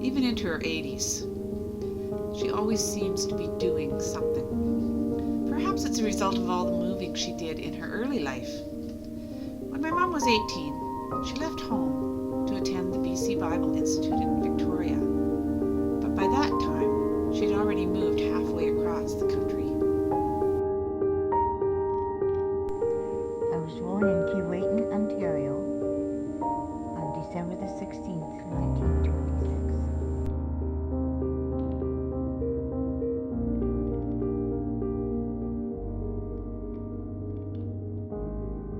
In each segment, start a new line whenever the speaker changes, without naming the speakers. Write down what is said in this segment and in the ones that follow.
even into her 80s. She always seems to be doing something. Perhaps it's a result of all the moving she did in her early life. When my mom was 18, she left home to attend the BC Bible Institute in Victoria. But by that time, she'd already moved halfway across the country.
I was born in Keewatin, Ontario on December the 16th, 1926.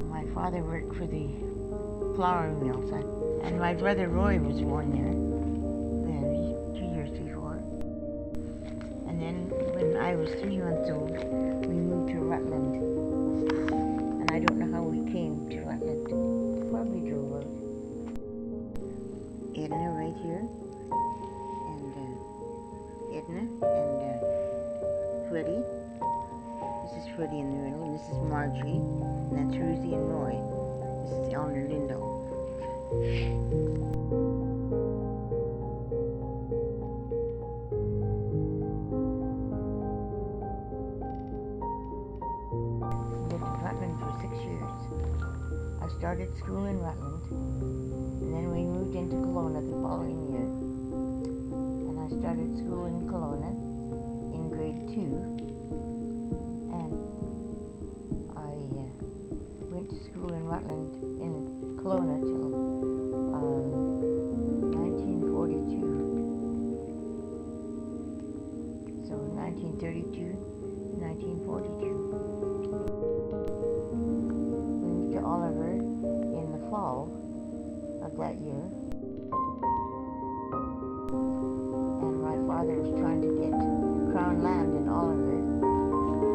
My father worked for the flour mills, and my brother Roy was born there 2 years before. And then when I was 3 months old, we moved to Rutland. And I don't know how we came to Rutland. Probably drove out. Edna right here, and Edna and Freddie. This is Freddie in the middle, and this is Marjorie, and that's Ruthie and Roy. This is Eleanor Lindo. Lived in Rutland for 6 years. I started school in Rutland, and then we moved into Kelowna the following year. And I started school in Kelowna in grade 2, and I went to school in Rutland in Kelowna till 1942. So 1932 to 1942. We moved to Oliver in the fall of that year. And my father was trying to get Crown land in Oliver,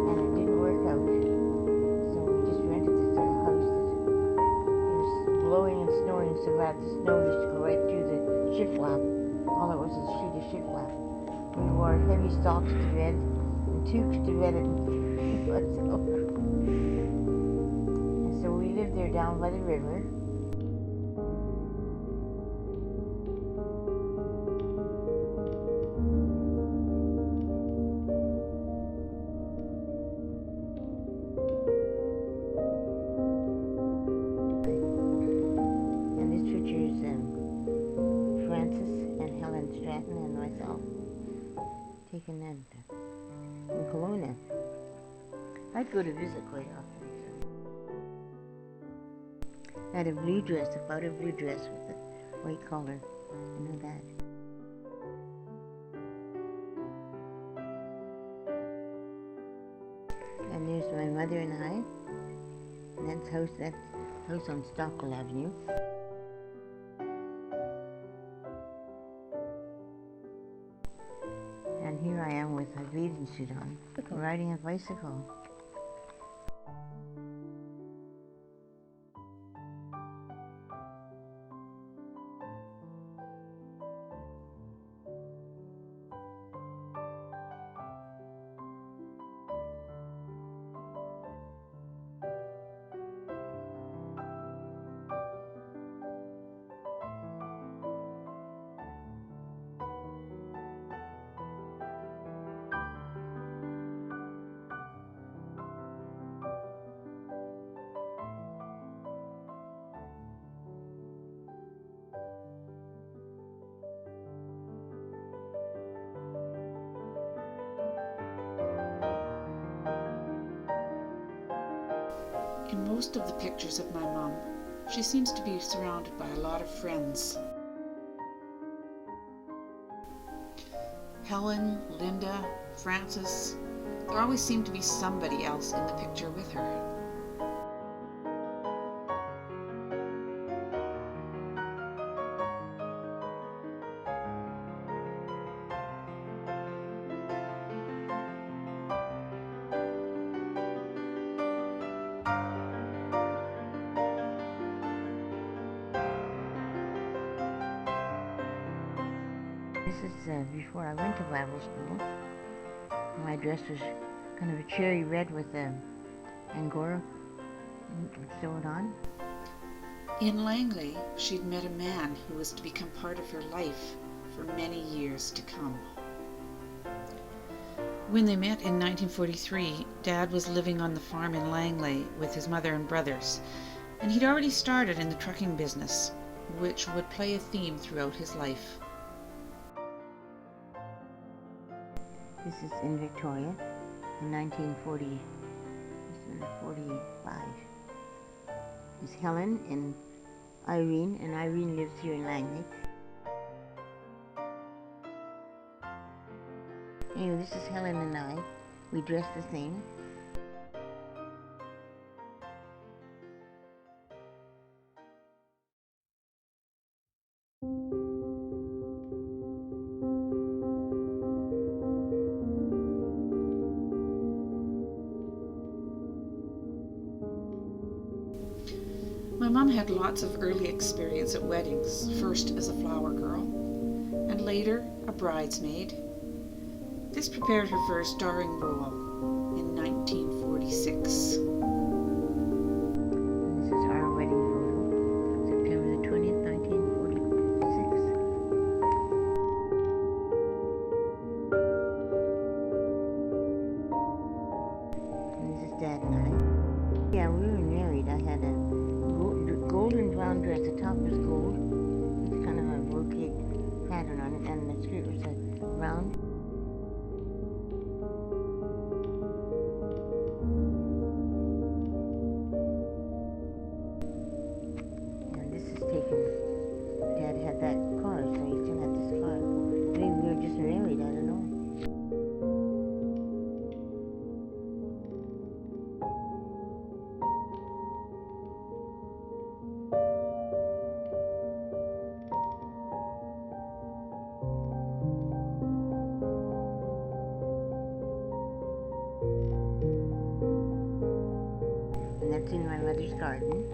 and it didn't work out. So we just rented this little house that it was blowing and snowing so bad the snow used to go right through the shiplap. All it was a sheet of shiplap. We wore heavy socks to bed and toques to bed and whatsoever. And so we lived there down by the river. And this picture is Francis and Helen Stratton and myself taken in Kelowna. I'd go to visit quite often. I had a blue dress, a powder blue dress with a white collar. I know that. And there's my mother and I. And that's house on Stockwell Avenue. And here I am with my bathing suit on, riding a bicycle.
In most of the pictures of my mom, she seems to be surrounded by a lot of friends. Helen, Linda, Francis, there always seemed to be somebody else in the picture with her.
This is before I went to Bible school. My dress was kind of a cherry red with Angora sewed on.
In Langley, she'd met a man who was to become part of her life for many years to come. When they met in 1943, Dad was living on the farm in Langley with his mother and brothers, and he'd already started in the trucking business, which would play a theme throughout his life.
This is in Victoria in 1945. It's Helen and Irene lives here in Langley. Anyway, this is Helen and I. We dress the same.
My mom had lots of early experience at weddings, first as a flower girl, and later a bridesmaid. This prepared her for a starring role in 1946.
And this is our wedding photo, September the 20th, 1946. And this is Dad and I. Yeah, we were married. I had a golden brown dress. The top was gold. It's kind of a brocade pattern on it, and the skirt was a round. And this is taken. Dad had that car, so he still had this car. Maybe we were just married. I don't know. And that's in my mother's garden.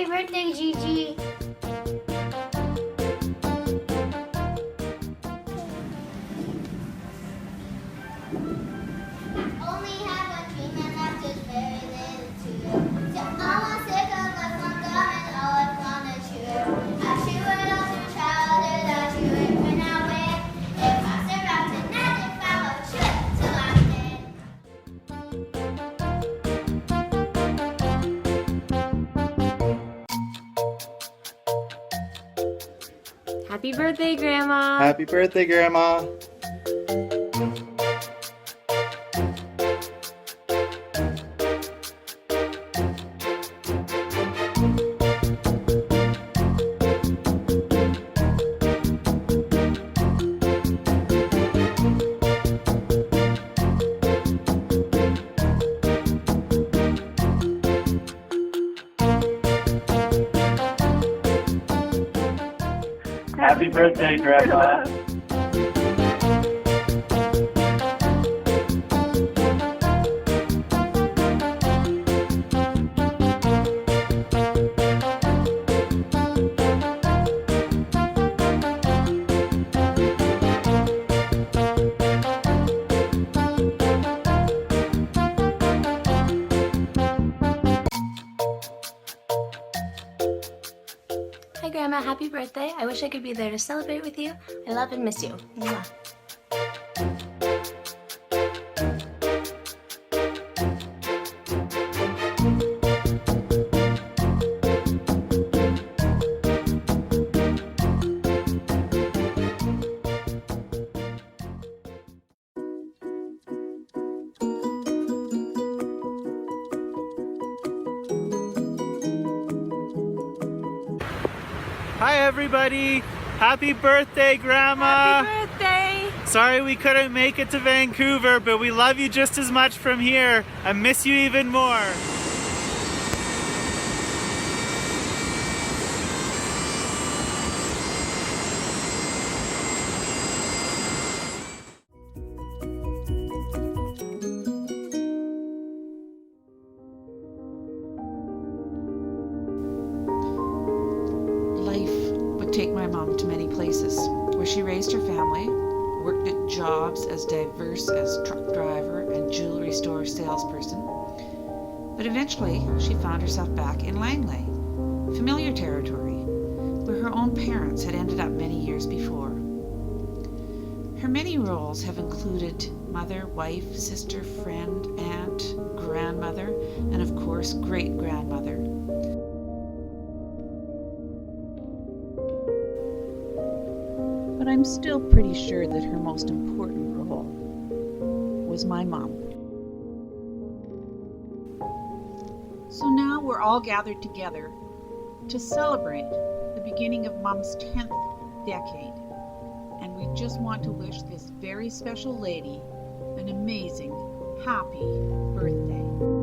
Happy birthday, Gigi.
Only have one dream and that's just very little to you. So I want to take a life on God and all I want to chew. I chew it all through childhood, I chew it when I wake. If I survive tonight, if I will chew it till I'm dead.
Happy birthday, Grandma.
Happy birthday, Grandma.
Happy birthday, Grandpa.
Hi, Grandma. Happy birthday. I wish I could be there to celebrate with you. I love and miss you. Mwah.
Hi, everybody. Happy birthday, Grandma.
Happy birthday!
Sorry we couldn't make it to Vancouver, but we love you just as much from here. I miss you even more.
Life would take my mom to many places where she raised her family, worked at jobs as diverse as truck driver and jewelry store salesperson. But eventually, she found herself back in Langley, familiar territory, where her own parents had ended up many years before. Her many roles have included mother, wife, sister, friend, aunt, grandmother, and of course, great-grandmother. But I'm still pretty sure that her most important role was my mom. So now we're all gathered together to celebrate the beginning of Mom's 10th decade. And we just want to wish this very special lady an amazing, happy birthday.